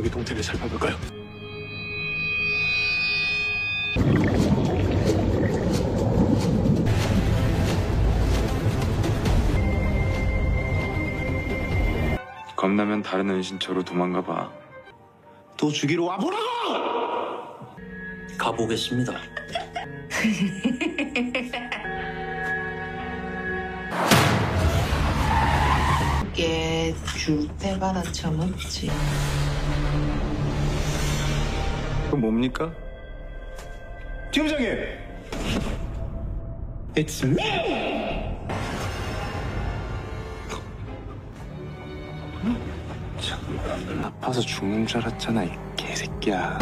거기 동태를 살펴볼까요? 겁나면 다른 은신처로 도망가봐. 또 죽이러 와보라고! 가보겠습니다. 이게 줄 때마다 처먹지. 그건 뭡니까? 팀장님! It's me! 아파서 죽는 줄 알았잖아, 이 개새끼야.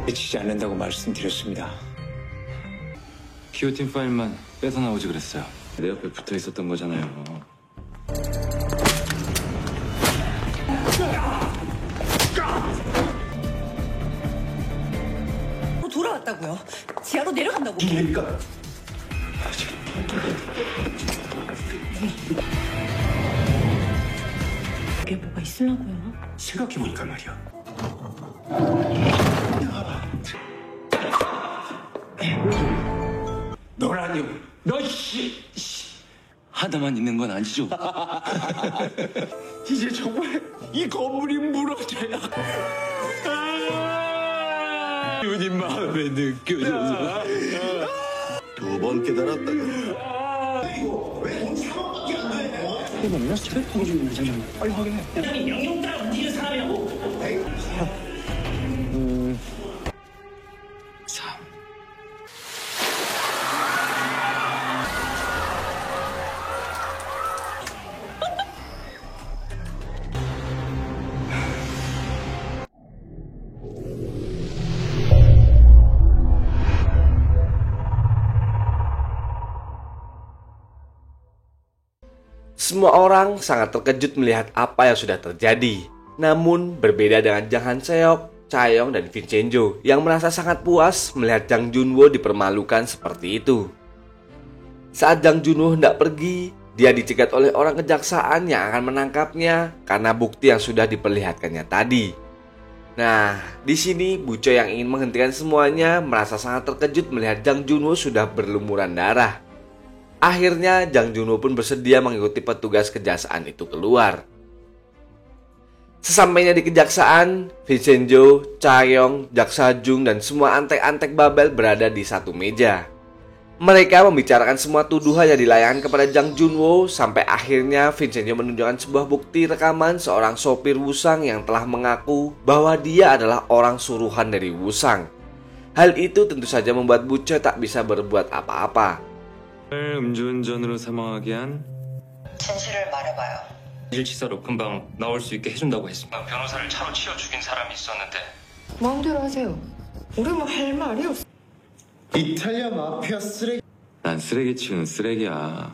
해치지 않는다고 말씀드렸습니다. 기호팀 파일만 뺏어 나오지 그랬어요. 내 옆에 붙어 있었던 거잖아요. 돌아왔다고요. 지하로 내려간다고. 뭡니까? 이게 뭐가 있으려고요? 생각해보니까 말이야. 너라뇨. 너 씨. 하나만 있는 건 아니죠? 이제 정말 이 건물이 무너져야 윤이 마음에 느껴져서 두 번 깨달았다. Semua orang sangat terkejut melihat apa yang sudah terjadi. Namun berbeda dengan Jang Han Seok, Chae-young dan Vincenzo yang merasa sangat puas melihat Jang Junwo dipermalukan seperti itu. Saat Jang Junwo hendak pergi, dia dicegat oleh orang kejaksaan yang akan menangkapnya karena bukti yang sudah diperlihatkannya tadi. Nah, di sini Buco yang ingin menghentikan semuanya merasa sangat terkejut melihat Jang Junwo sudah berlumuran darah. Akhirnya Jang Junwo pun bersedia mengikuti petugas kejaksaan itu keluar. Sesampainya di kejaksaan, Vincenzo, Chae-young, Jaksa Jung dan semua antek-antek Babel berada di satu meja. Mereka membicarakan semua tuduhan yang dilayangkan kepada Jang Junwo sampai akhirnya Vincenzo menunjukkan sebuah bukti rekaman seorang sopir Wusang yang telah mengaku bahwa dia adalah orang suruhan dari Wusang. Hal itu tentu saja membuat Buco tak bisa berbuat apa-apa. 음주운전으로 사망하게 한 진실을 말해봐요. 일치사로 금방 나올 수 있게 해준다고 했습니다. 변호사를 차로 치어 죽인 사람이 있었는데 마음대로 하세요. 우리 뭐 할 말이 없어. 이탈리아 마피아 쓰레기. 난 쓰레기 치우는 쓰레기야.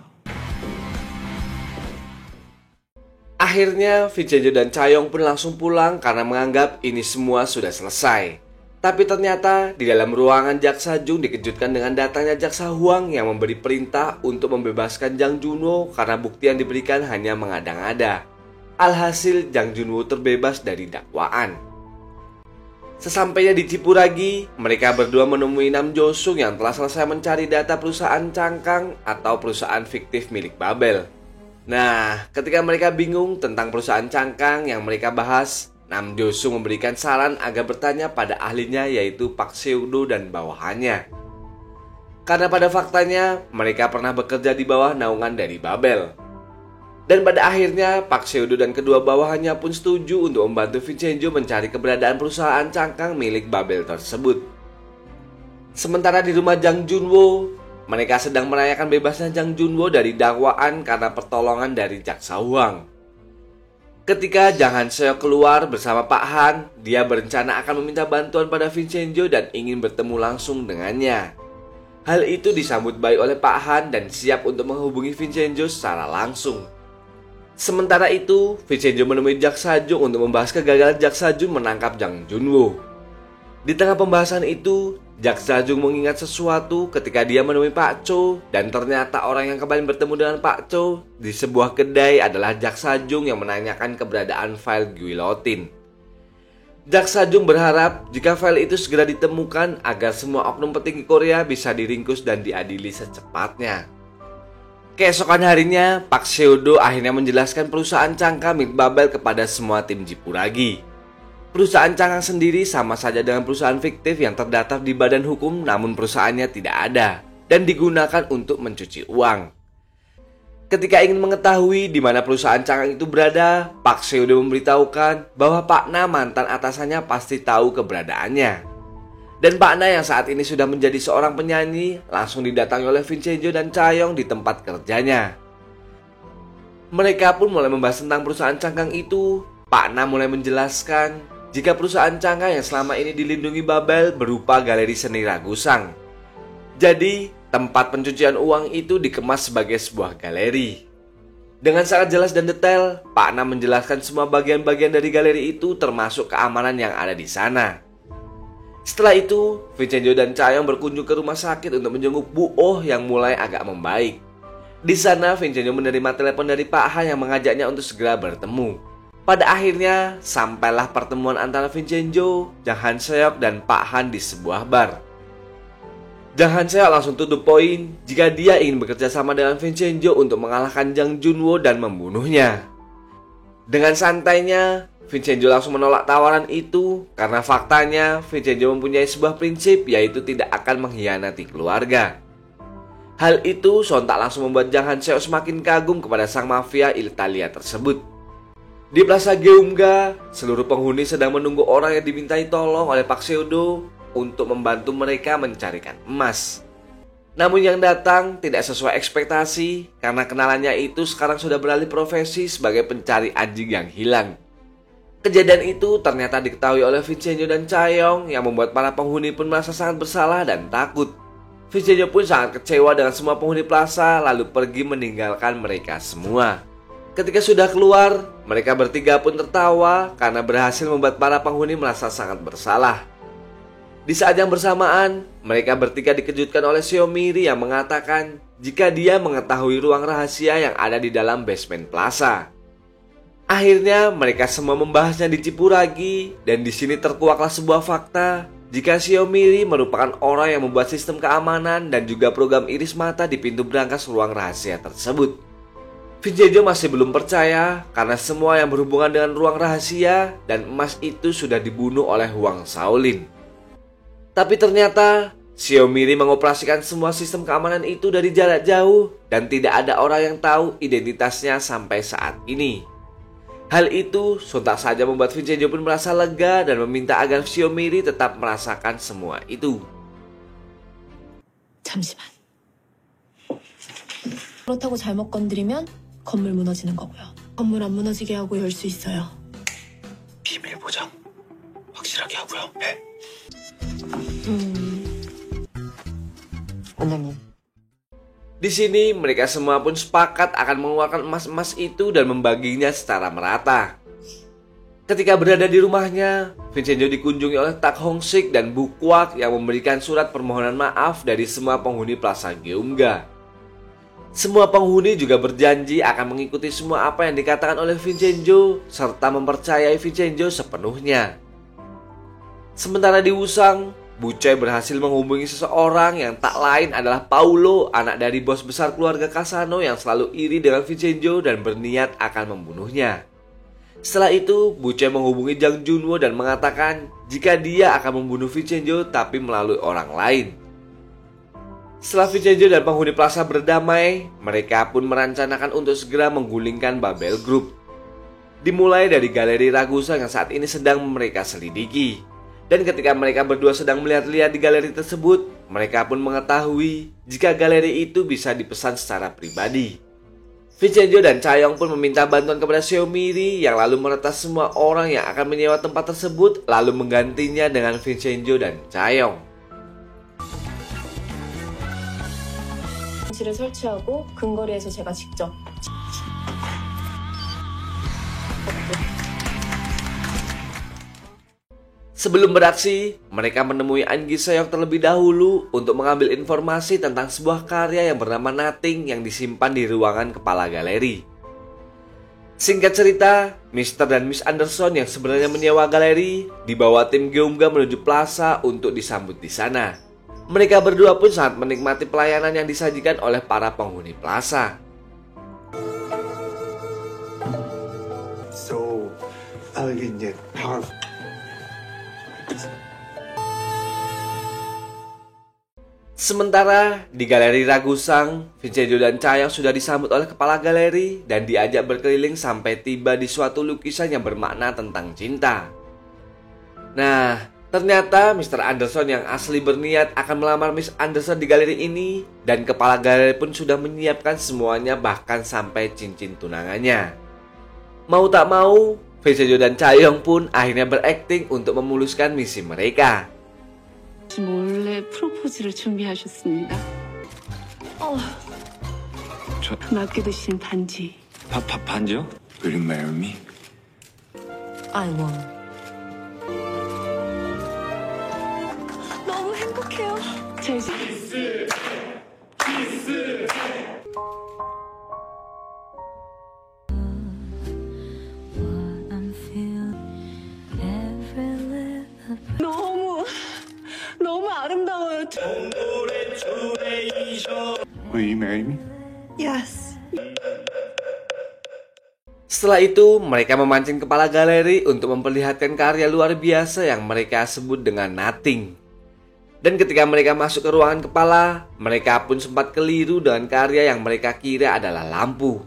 Akhirnya Vincenzo dan Chae-young pun langsung pulang karena menganggap ini semua sudah selesai. Tapi ternyata di dalam ruangan Jaksa Jung dikejutkan dengan datangnya Jaksa Huang yang memberi perintah untuk membebaskan Jang Junwo karena bukti yang diberikan hanya mengada-ngada. Alhasil Jang Junwo terbebas dari dakwaan. Sesampainya di Cipuragi, mereka berdua menemui Nam Jo-sung yang telah selesai mencari data perusahaan cangkang atau perusahaan fiktif milik Babel. Nah, ketika mereka bingung tentang perusahaan cangkang yang mereka bahas, Nam Jo-sung memberikan saran agar bertanya pada ahlinya yaitu Pak Seo-do dan bawahannya. Karena pada faktanya mereka pernah bekerja di bawah naungan dari Babel. Dan pada akhirnya Pak Seo-do dan kedua bawahannya pun setuju untuk membantu Vincenzo mencari keberadaan perusahaan cangkang milik Babel tersebut. Sementara di rumah Jang Junwo, mereka sedang merayakan bebasnya Jang Junwo dari dakwaan karena pertolongan dari Jaksa Huang. Ketika Jang Han Seok keluar bersama Pak Han, dia berencana akan meminta bantuan pada Vincenzo dan ingin bertemu langsung dengannya. Hal itu disambut baik oleh Pak Han dan siap untuk menghubungi Vincenzo secara langsung. Sementara itu, Vincenzo menemui Jak Sa-jung untuk membahas kegagalan Jak Sa-jung menangkap Jang Junwoo. Di tengah pembahasan itu, Jak Sa-jung mengingat sesuatu ketika dia menemui Pak Cho, dan ternyata orang yang kembali bertemu dengan Pak Cho di sebuah kedai adalah Jak Sa-jung yang menanyakan keberadaan file guillotine. Jak Sa-jung berharap jika file itu segera ditemukan agar semua oknum petinggi Korea bisa diringkus dan diadili secepatnya. Keesokan harinya, Park Seo-do akhirnya menjelaskan perusahaan cangkang milik Babel kepada semua tim Jipuragi. Perusahaan cangkang sendiri sama saja dengan perusahaan fiktif yang terdaftar di badan hukum, namun perusahaannya tidak ada dan digunakan untuk mencuci uang. Ketika ingin mengetahui di mana perusahaan cangkang itu berada, Park Seo-do memberitahukan bahwa Pak Na, mantan atasannya, pasti tahu keberadaannya. Dan Pak Na yang saat ini sudah menjadi seorang penyanyi langsung didatangi oleh Vincenzo dan Cha-young di tempat kerjanya. Mereka pun mulai membahas tentang perusahaan cangkang itu. Pak Na mulai menjelaskan jika perusahaan cangkang yang selama ini dilindungi Babel berupa galeri seni Ragusang. Jadi, tempat pencucian uang itu dikemas sebagai sebuah galeri. Dengan sangat jelas dan detail, Pak Na menjelaskan semua bagian-bagian dari galeri itu termasuk keamanan yang ada di sana. Setelah itu, Vincenzo dan Cha-young berkunjung ke rumah sakit untuk menjenguk Bu Oh yang mulai agak membaik. Di sana, Vincenzo menerima telepon dari Pak Han yang mengajaknya untuk segera bertemu. Pada akhirnya, sampailah pertemuan antara Vincenzo, Jang Han-seok, dan Pak Han di sebuah bar. Jang Han-seok langsung to the point jika dia ingin bekerja sama dengan Vincenzo untuk mengalahkan Jang Junwoo dan membunuhnya. Dengan santainya, Vincenzo langsung menolak tawaran itu karena faktanya Vincenzo mempunyai sebuah prinsip, yaitu tidak akan mengkhianati keluarga. Hal itu sontak langsung membuat Jang Han-seok semakin kagum kepada sang mafia Italia tersebut. Di Plaza Geumga, seluruh penghuni sedang menunggu orang yang dimintai tolong oleh Park Seo-do untuk membantu mereka mencarikan emas. Namun yang datang tidak sesuai ekspektasi karena kenalannya itu sekarang sudah beralih profesi sebagai pencari anjing yang hilang. Kejadian itu ternyata diketahui oleh Vincenzo dan Cha-young yang membuat para penghuni pun merasa sangat bersalah dan takut. Vincenzo pun sangat kecewa dengan semua penghuni plaza lalu pergi meninggalkan mereka semua. Ketika sudah keluar, mereka bertiga pun tertawa karena berhasil membuat para penghuni merasa sangat bersalah. Di saat yang bersamaan, mereka bertiga dikejutkan oleh Seomiri yang mengatakan jika dia mengetahui ruang rahasia yang ada di dalam basement plaza. Akhirnya mereka semua membahasnya di Jipuragi dan di sini terkuaklah sebuah fakta jika Seomiri merupakan orang yang membuat sistem keamanan dan juga program iris mata di pintu berangkas ruang rahasia tersebut. Vincenzo masih belum percaya karena semua yang berhubungan dengan ruang rahasia dan emas itu sudah dibunuh oleh Hwang Shaolin. Tapi ternyata Seomiri mengoperasikan semua sistem keamanan itu dari jarak jauh dan tidak ada orang yang tahu identitasnya sampai saat ini. Hal itu sontak saja membuat Vincenzo pun merasa lega dan meminta agar Seomiri tetap merasakan semua itu. 잠시만. 그렇다고 잘못 건드리면 건물 무너지는 거고요. 건물 안 무너지게 하고 열 수 있어요. 비밀 보장 확실하게 하고요. 네. 원장님. Di sini mereka semua pun sepakat akan mengeluarkan emas-emas itu dan membaginya secara merata. Ketika berada di rumahnya, Vincenzo dikunjungi oleh Tak Hong-sik dan Bu Kwak yang memberikan surat permohonan maaf dari semua penghuni Plaza Geumga. Semua penghuni juga berjanji akan mengikuti semua apa yang dikatakan oleh Vincenzo serta mempercayai Vincenzo sepenuhnya. Sementara di Wusang, Bu Choi berhasil menghubungi seseorang yang tak lain adalah Paulo, anak dari bos besar keluarga Kasano yang selalu iri dengan Vincenzo dan berniat akan membunuhnya. Setelah itu, Bu Choi menghubungi Jang Junwoo dan mengatakan jika dia akan membunuh Vincenzo tapi melalui orang lain. Setelah Vincenzo dan penghuni plaza berdamai, mereka pun merencanakan untuk segera menggulingkan Babel Group. Dimulai dari galeri Ragusa yang saat ini sedang mereka selidiki. Dan ketika mereka berdua sedang melihat-lihat di galeri tersebut, mereka pun mengetahui jika galeri itu bisa dipesan secara pribadi. Vincenzo dan Cha-young pun meminta bantuan kepada Seomiri yang lalu meretas semua orang yang akan menyewa tempat tersebut lalu menggantinya dengan Vincenzo dan Cha-young. 장치를 설치하고 근거리에서 제가 직접 Sebelum beraksi, mereka menemui An Gi-seok terlebih dahulu untuk mengambil informasi tentang sebuah karya yang bernama Nothing yang disimpan di ruangan kepala galeri. Singkat cerita, Mr. dan Miss Anderson yang sebenarnya menyewa galeri dibawa tim Geumga menuju plaza untuk disambut di sana. Mereka berdua pun sangat menikmati pelayanan yang disajikan oleh para penghuni plaza. So, elegant yet powerful. Sementara di galeri Ragusang, Vincenzo dan Chaeyoung sudah disambut oleh kepala galeri dan diajak berkeliling sampai tiba di suatu lukisan yang bermakna tentang cinta. Nah, ternyata Mr. Anderson yang asli berniat akan melamar Miss Anderson di galeri ini, dan kepala galeri pun sudah menyiapkan semuanya, bahkan sampai cincin tunangannya. Mau tak mau, Vincenzo dan Chaeyoung pun akhirnya berakting untuk memuluskan misi mereka. 몰래 프로포즈를 준비하셨습니다. 맡겨두신 반지. 반지요? Will you marry me? I won. 너무 행복해요. 제 너무 아름다워요. Will you marry me? Yes. Setelah itu, mereka memancing kepala galeri untuk memperlihatkan karya luar biasa yang mereka sebut dengan Nothing. Dan ketika mereka masuk ke ruangan kepala, mereka pun sempat keliru dengan karya yang mereka kira adalah lampu.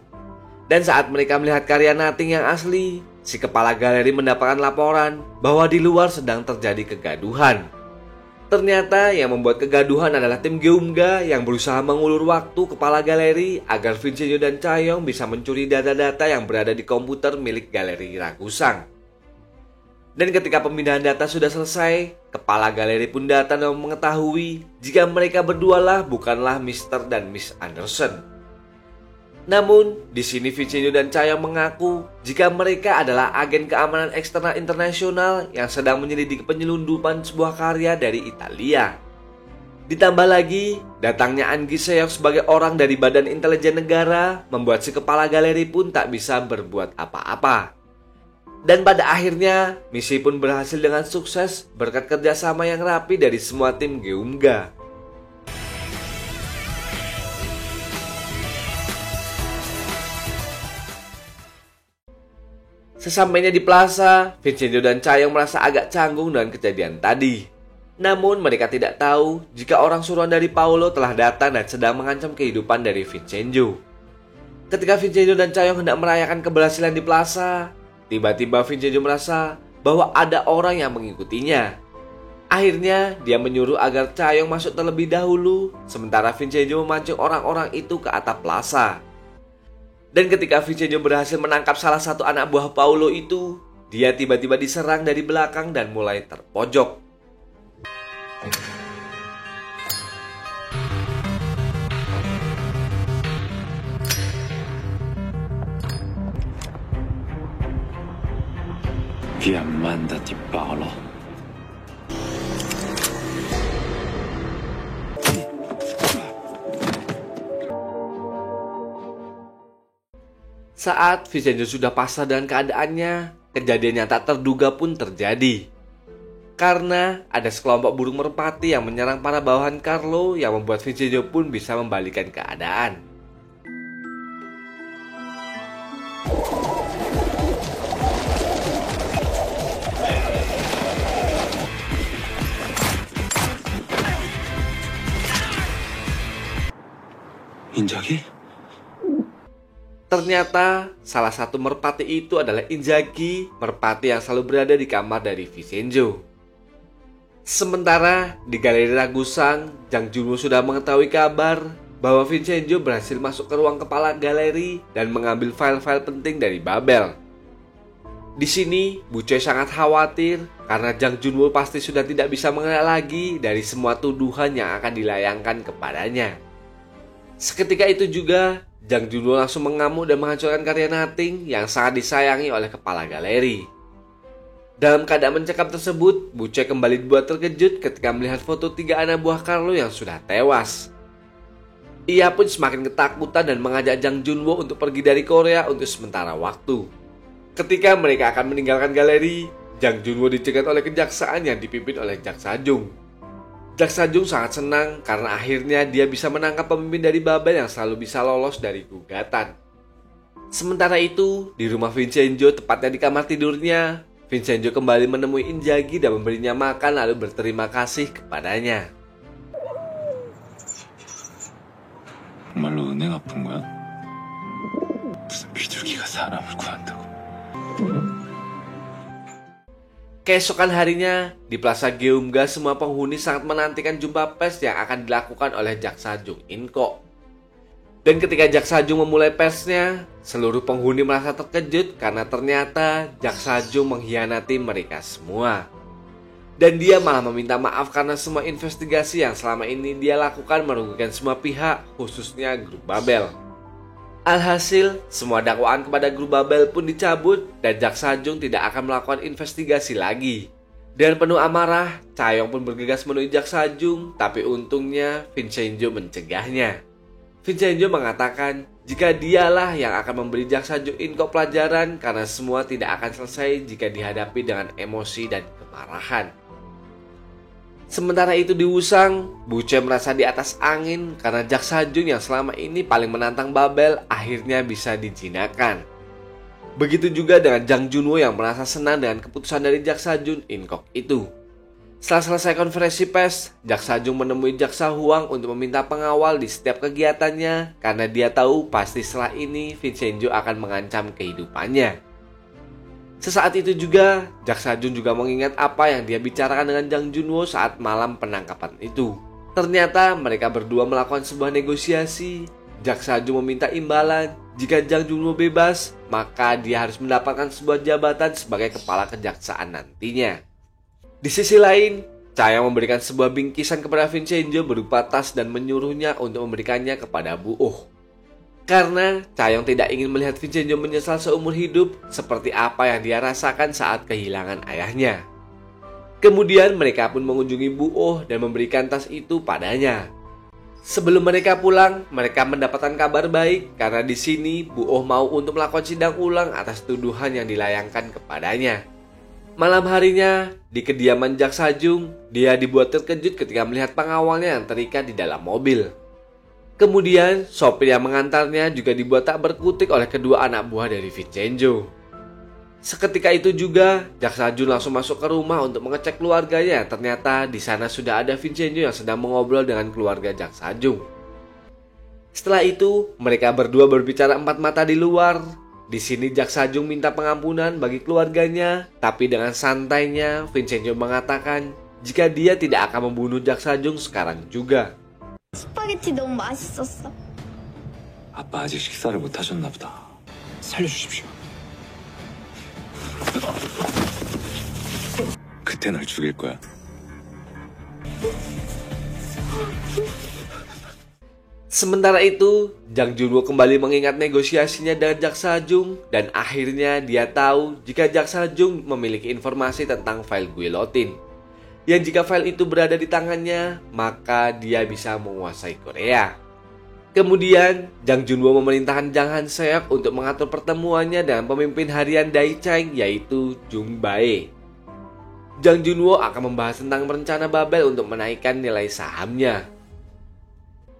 Dan saat mereka melihat karya Nothing yang asli, si kepala galeri mendapatkan laporan bahwa di luar sedang terjadi kegaduhan. Ternyata yang membuat kegaduhan adalah tim Geumga yang berusaha mengulur waktu kepala galeri agar Vincenzo dan Chaeyoung bisa mencuri data-data yang berada di komputer milik galeri Ragusang. Dan ketika pemindahan data sudah selesai, kepala galeri pun datang dan mengetahui jika mereka berdualah bukanlah Mr. dan Miss Anderson. Namun, di sini Vincenzo dan Chaeyoung mengaku jika mereka adalah agen keamanan eksternal internasional yang sedang menyelidiki penyelundupan sebuah karya dari Italia. Ditambah lagi, datangnya An Gi-seok sebagai orang dari Badan Intelijen Negara membuat si kepala galeri pun tak bisa berbuat apa-apa. Dan pada akhirnya, misi pun berhasil dengan sukses berkat kerjasama yang rapi dari semua tim Geumga. Sesampainya di plaza, Vincenzo dan Chaeyoung merasa agak canggung dengan kejadian tadi. Namun mereka tidak tahu jika orang suruhan dari Paolo telah datang dan sedang mengancam kehidupan dari Vincenzo. Ketika Vincenzo dan Chaeyoung hendak merayakan keberhasilan di plaza, tiba-tiba Vincenzo merasa bahwa ada orang yang mengikutinya. Akhirnya dia menyuruh agar Chaeyoung masuk terlebih dahulu, sementara Vincenzo memancing orang-orang itu ke atap plaza. Dan ketika Vincenzo berhasil menangkap salah satu anak buah Paolo itu, dia tiba-tiba diserang dari belakang dan mulai terpojok. Via Amanda di Paolo. Saat Vincenzo sudah pasrah dengan keadaannya, kejadian yang tak terduga pun terjadi. Karena ada sekelompok burung merpati yang menyerang para bawahan Carlo yang membuat Vincenzo pun bisa membalikan keadaan. 인자기? Ternyata salah satu merpati itu adalah Inzaghi, merpati yang selalu berada di kamar dari Vincenzo. Sementara di galeri Ragusang, Jang Junwoo sudah mengetahui kabar bahwa Vincenzo berhasil masuk ke ruang kepala galeri dan mengambil file-file penting dari Babel. Di sini, Bu Choi sangat khawatir karena Jang Junwoo pasti sudah tidak bisa mengelak lagi dari semua tuduhan yang akan dilayangkan kepadanya. Seketika itu juga, Jang Junwo langsung mengamuk dan menghancurkan karya Nothing yang sangat disayangi oleh kepala galeri. Dalam keadaan mencekam tersebut, Bu Choi kembali dibuat terkejut ketika melihat foto 3 anak buah Carlo yang sudah tewas. Ia pun semakin ketakutan dan mengajak Jang Junwo untuk pergi dari Korea untuk sementara waktu. Ketika mereka akan meninggalkan galeri, Jang Junwo dicegat oleh kejaksaan yang dipimpin oleh Jaksa Jung. Jaksa Jung sangat senang karena akhirnya dia bisa menangkap pemimpin dari Babel yang selalu bisa lolos dari gugatan. Sementara itu, di rumah Vincenzo, tepatnya di kamar tidurnya, Vincenzo kembali menemui Inzaghi dan memberinya makan lalu berterima kasih kepadanya. 정말로 은행 아픈 거야? 무슨 비둘기가 사람을 구한다고? Keesokan harinya, di Plaza Geumga semua penghuni sangat menantikan jumpa pers yang akan dilakukan oleh Jaksa Jung In-ko. Dan ketika Jaksa Jung memulai persnya, seluruh penghuni merasa terkejut karena ternyata Jaksa Jung mengkhianati mereka semua. Dan dia malah meminta maaf karena semua investigasi yang selama ini dia lakukan merugikan semua pihak, khususnya grup Babel. Alhasil, semua dakwaan kepada grup Babel pun dicabut dan Jaksa Jung tidak akan melakukan investigasi lagi. Dengan penuh amarah, Cha-yong pun bergegas menuju Jaksa Jung, tapi untungnya Vincenzo mencegahnya. Vincenzo mengatakan jika dialah yang akan memberi Jaksa Jung In-ko pelajaran karena semua tidak akan selesai jika dihadapi dengan emosi dan kemarahan. Sementara itu di Wusang, Bu Choi merasa di atas angin karena Jaksa Jung yang selama ini paling menantang Babel akhirnya bisa dijinakan. Begitu juga dengan Jang Junwo yang merasa senang dengan keputusan dari Jaksa Jung In-ko itu. Setelah selesai konferensi pers, Jaksa Jung menemui Jaksa Huang untuk meminta pengawal di setiap kegiatannya karena dia tahu pasti setelah ini Vincenzo akan mengancam kehidupannya. Sesaat itu juga, Jaksa Jung juga mengingat apa yang dia bicarakan dengan Jang Junwo saat malam penangkapan itu. Ternyata mereka berdua melakukan sebuah negosiasi. Jaksa Jung meminta imbalan. Jika Jang Junwo bebas, maka dia harus mendapatkan sebuah jabatan sebagai kepala kejaksaan nantinya. Di sisi lain, Cha-yong memberikan sebuah bingkisan kepada Vincenzo berupa tas dan menyuruhnya untuk memberikannya kepada Bu Oh. Karena Cha-yong tidak ingin melihat Vincenzo menyesal seumur hidup seperti apa yang dia rasakan saat kehilangan ayahnya. Kemudian mereka pun mengunjungi Bu Oh dan memberikan tas itu padanya. Sebelum mereka pulang, mereka mendapatkan kabar baik karena di sini Bu Oh mau untuk melakukan sidang ulang atas tuduhan yang dilayangkan kepadanya. Malam harinya, di kediaman Jaksa Jung, dia dibuat terkejut ketika melihat pengawalnya yang terikat di dalam mobil. Kemudian, sopir yang mengantarnya juga dibuat tak berkutik oleh kedua anak buah dari Vincenzo. Seketika itu juga, Jaksa Jung langsung masuk ke rumah untuk mengecek keluarganya. Ternyata di sana sudah ada Vincenzo yang sedang mengobrol dengan keluarga Jaksa Jung. Setelah itu, mereka berdua berbicara empat mata di luar. Di sini Jaksa Jung minta pengampunan bagi keluarganya, tapi dengan santainya Vincenzo mengatakan jika dia tidak akan membunuh Jaksa Jung sekarang juga. 스파게티 너무 맛있었어. 아빠 아직 식사를 못 하셨나 보다. 살려주십시오. 그때 널 죽일 거야. Sementara itu, Jang Junwo kembali mengingat negosiasinya dengan Jaksa Jung dan akhirnya dia tahu jika Jaksa Jung memiliki informasi tentang file guillotine. Yang jika file itu berada di tangannya, maka dia bisa menguasai Korea. Kemudian, Jang Junwo memerintahkan Jang Han-seok untuk mengatur pertemuannya dengan pemimpin harian Daichang yaitu Jung Bae. Jang Junwo akan membahas tentang rencana Babel untuk menaikkan nilai sahamnya.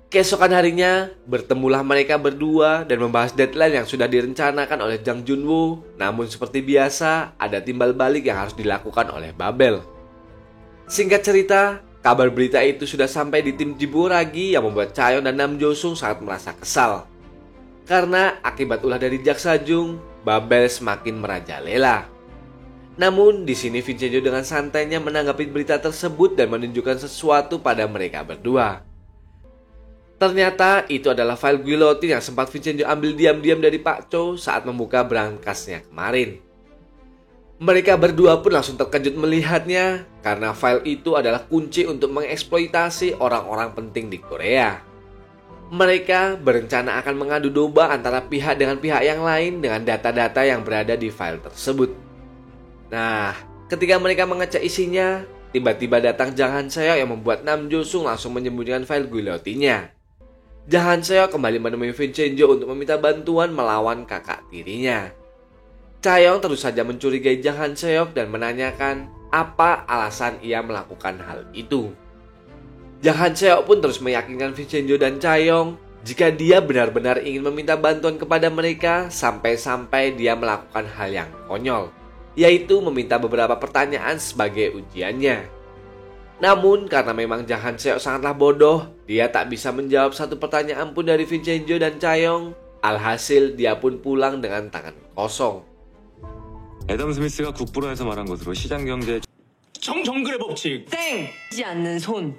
Keesokan harinya, bertemulah mereka berdua dan membahas deadline yang sudah direncanakan oleh Jang Junwo. Namun seperti biasa, ada timbal balik yang harus dilakukan oleh Babel. Singkat cerita, kabar berita itu sudah sampai di tim Jiburagi yang membuat Cha-yong dan Nam Jo-sung sangat merasa kesal. Karena akibat ulah dari Jaksa Jung, Babel semakin merajalela. Namun di sini Vincenzo dengan santainya menanggapi berita tersebut dan menunjukkan sesuatu pada mereka berdua. Ternyata itu adalah file guillotine yang sempat Vincenzo ambil diam-diam dari Pak Cho saat membuka berangkasnya kemarin. Mereka berdua pun langsung terkejut melihatnya karena file itu adalah kunci untuk mengeksploitasi orang-orang penting di Korea. Mereka berencana akan mengadu domba antara pihak dengan pihak yang lain dengan data-data yang berada di file tersebut. Nah, ketika mereka mengecek isinya, tiba-tiba datang Jang Han-seok yang membuat Nam Jo-sung langsung menyembunyikan file guillotinnya. Jang Han-seok kembali menemui Vincenzo untuk meminta bantuan melawan kakak tirinya. Chae-young terus saja mencurigai Jang Han-seok dan menanyakan apa alasan ia melakukan hal itu. Jang Han-seok pun terus meyakinkan Vincenzo dan Chae-young jika dia benar-benar ingin meminta bantuan kepada mereka sampai-sampai dia melakukan hal yang konyol, yaitu meminta beberapa pertanyaan sebagai ujiannya. Namun karena memang Jang Han-seok sangatlah bodoh, dia tak bisa menjawab satu pertanyaan pun dari Vincenzo dan Chae-young. Alhasil dia pun pulang dengan tangan kosong. 애덤 스미스가 국부론에서 말한 것으로 시장 경제 정글의 법칙. 땡! 지 않는 손.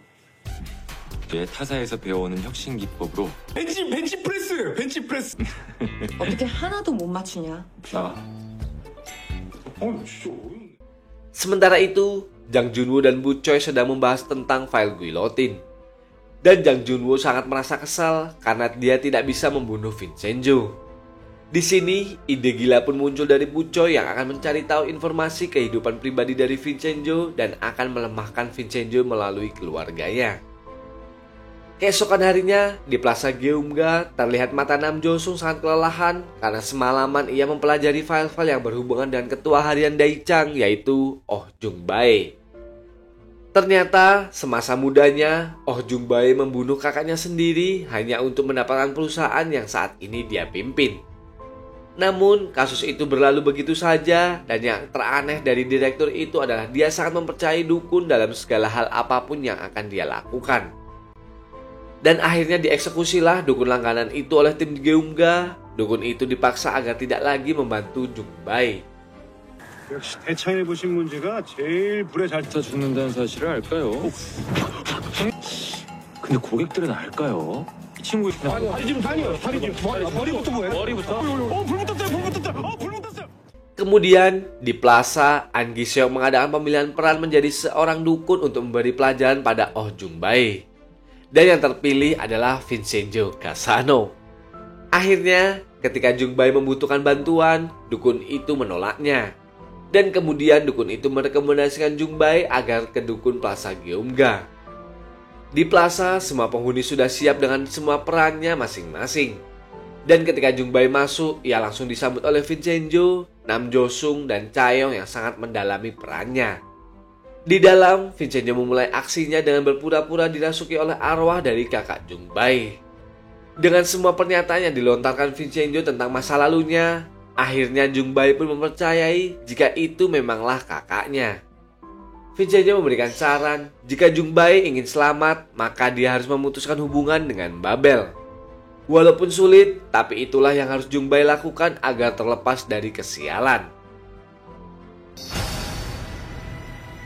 타사에서 배워오는 혁신 기법으로 벤치프레스. 어떻게 하나도 못 맞추냐? 나가. Sementara itu, Jang Junwoo dan Bu Choi sedang membahas tentang file guillotine. Dan Jang Junwoo sangat merasa kesal karena dia tidak bisa membunuh Vincenzo. Di sini, ide gila pun muncul dari Bu Choi yang akan mencari tahu informasi kehidupan pribadi dari Vincenzo dan akan melemahkan Vincenzo melalui keluarganya. Keesokan harinya, di Plaza Geumga, terlihat mata Nam Jo-sung sangat kelelahan karena semalaman ia mempelajari file-file yang berhubungan dengan ketua harian Daechang, yaitu Oh Jung-bae. Ternyata, semasa mudanya, Oh Jung-bae membunuh kakaknya sendiri hanya untuk mendapatkan perusahaan yang saat ini dia pimpin. Namun, kasus itu berlalu begitu saja, dan yang teraneh dari direktur itu adalah dia sangat mempercayai dukun dalam segala hal apapun yang akan dia lakukan. Dan akhirnya dieksekusilah dukun langganan itu oleh tim Geumga. Dukun itu dipaksa agar tidak lagi membantu Jung-bae. 역시 대창해 보신 문제가 제일 불에 잘 다 죽는다는 사실을 알까요? 근데 고객들은 알까요? 이 친구 다리 좀 다녀요. 머리부터 뭐예요? 머리부터? 불 붙었어요. Kemudian di Plaza, An Gi-seok mengadakan pemilihan peran menjadi seorang dukun untuk memberi pelajaran pada Oh Jung-bae. Dan yang terpilih adalah Vincenzo Casano. Akhirnya, ketika Jung-bae membutuhkan bantuan, dukun itu menolaknya. Dan kemudian dukun itu merekomendasikan Jung-bae agar ke dukun Plaza Geumga. Di Plaza, semua penghuni sudah siap dengan semua perannya masing-masing. Dan ketika Jung-bae masuk, ia langsung disambut oleh Vincenzo, Nam Jo-sung, dan Chae-young yang sangat mendalami perannya. Di dalam, Vincenzo memulai aksinya dengan berpura-pura dirasuki oleh arwah dari kakak Jung-bae. Dengan semua pernyataan yang dilontarkan Vincenzo tentang masa lalunya, akhirnya Jung-bae pun mempercayai jika itu memanglah kakaknya. Vincenzo memberikan saran, jika Jung-bae ingin selamat, maka dia harus memutuskan hubungan dengan Babel. Walaupun sulit, tapi itulah yang harus Jung-bae lakukan agar terlepas dari kesialan.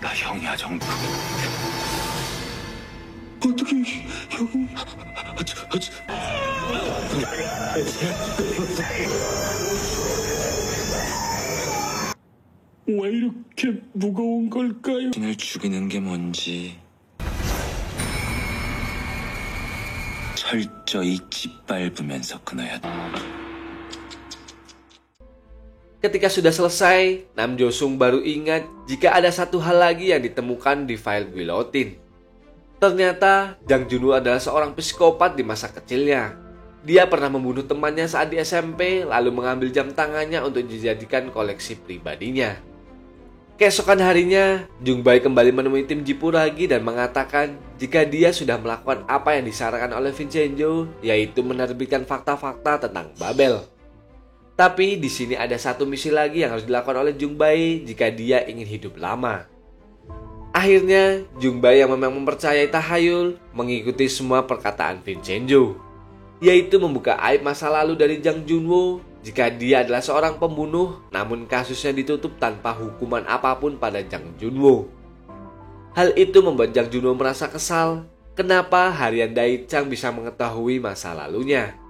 나 형이야 정부. 어떻게 형이? 왜 이렇게 무거운 걸까요? 신을 죽이는 게 뭔지 철저히 짓밟으면서 끊어야 돼. Ketika sudah selesai, Nam Jo-sung baru ingat jika ada satu hal lagi yang ditemukan di file guillotine. Ternyata, Jang Junwoo adalah seorang psikopat di masa kecilnya. Dia pernah membunuh temannya saat di SMP, lalu mengambil jam tangannya untuk dijadikan koleksi pribadinya. Keesokan harinya, Jung-bae kembali menemui tim Jipuragi dan mengatakan jika dia sudah melakukan apa yang disarankan oleh Vincenzo, yaitu menerbitkan fakta-fakta tentang Babel. Tapi di sini ada satu misi lagi yang harus dilakukan oleh Jung-bae jika dia ingin hidup lama. Akhirnya, Jung-bae yang memang mempercayai tahayul mengikuti semua perkataan Vincenzo, yaitu membuka aib masa lalu dari Jang Junwoo jika dia adalah seorang pembunuh, namun kasusnya ditutup tanpa hukuman apapun pada Jang Junwoo. Hal itu membuat Jang Junwoo merasa kesal, kenapa harian Daechang bisa mengetahui masa lalunya.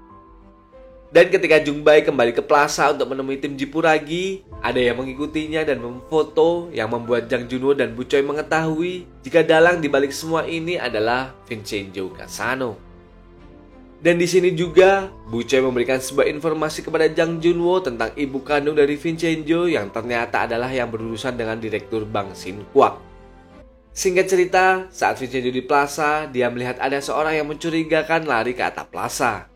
Dan ketika Jung-bae kembali ke Plaza untuk menemui tim Jipuragi, ada yang mengikutinya dan memfoto yang membuat Jang Junwoo dan Bu Choi mengetahui jika dalang dibalik semua ini adalah Vincenzo Casano. Dan di sini juga, Bu Choi memberikan sebuah informasi kepada Jang Junwo tentang ibu kandung dari Vincenzo yang ternyata adalah yang berurusan dengan Direktur Bank Sin Kwak. Singkat cerita, saat Vincenzo di plaza, dia melihat ada seorang yang mencurigakan lari ke atap plaza.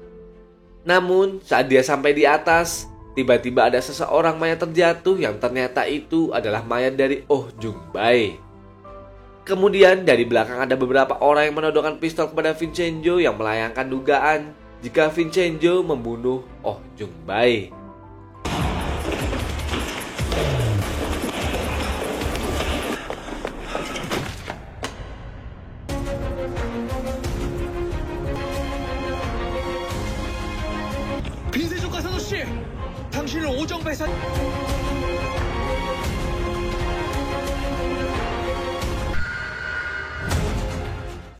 Namun, saat dia sampai di atas, tiba-tiba ada seseorang mayat terjatuh yang ternyata itu adalah mayat dari Oh Jung Bae. Kemudian dari belakang ada beberapa orang yang menodongkan pistol kepada Vincenzo yang melayangkan dugaan jika Vincenzo membunuh Oh Jung Bae.